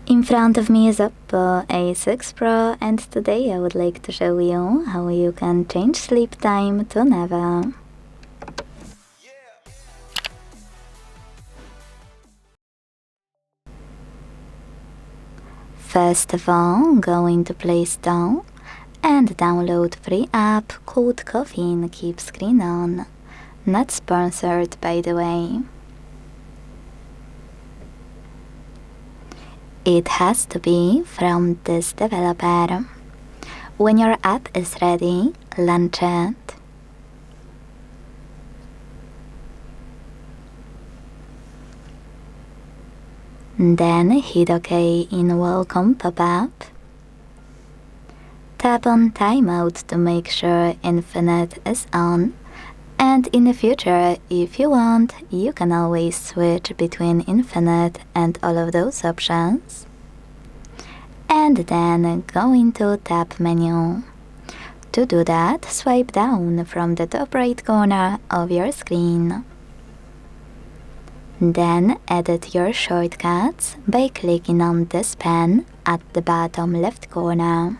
In front of me is OPPO A6 Pro, and today I would like to show you how you can change sleep time to never. First of all, go into Play Store and download free app called Caffeine Keep Screen On. Not sponsored, by the way. It has to be from this developer. When your app is ready, launch it. Then hit OK in Welcome pop-up. Tap on Timeout to make sure Infinite is on. And in the future, if you want, you can always switch between Infinite and all of those options. And then go into Tab menu. To do that, swipe down from the top right corner of your screen. Then edit your shortcuts by clicking on this pen at the bottom left corner.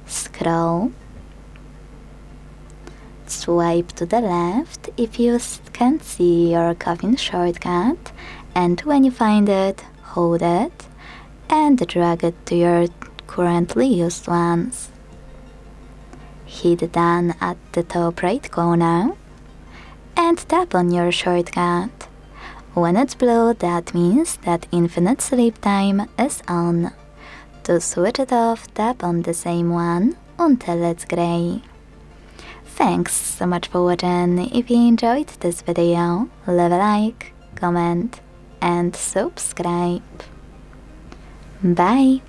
Scroll. Swipe to the left if you can't see your Caffeine shortcut, and when you find it, hold it and drag it to your currently used ones. Hit Done at the top right corner and tap on your shortcut. When it's blue, that means that Infinite Sleep Time is on. To switch it off, tap on the same one until it's gray. Thanks so much for watching. If you enjoyed this video, leave a like, comment and subscribe. Bye!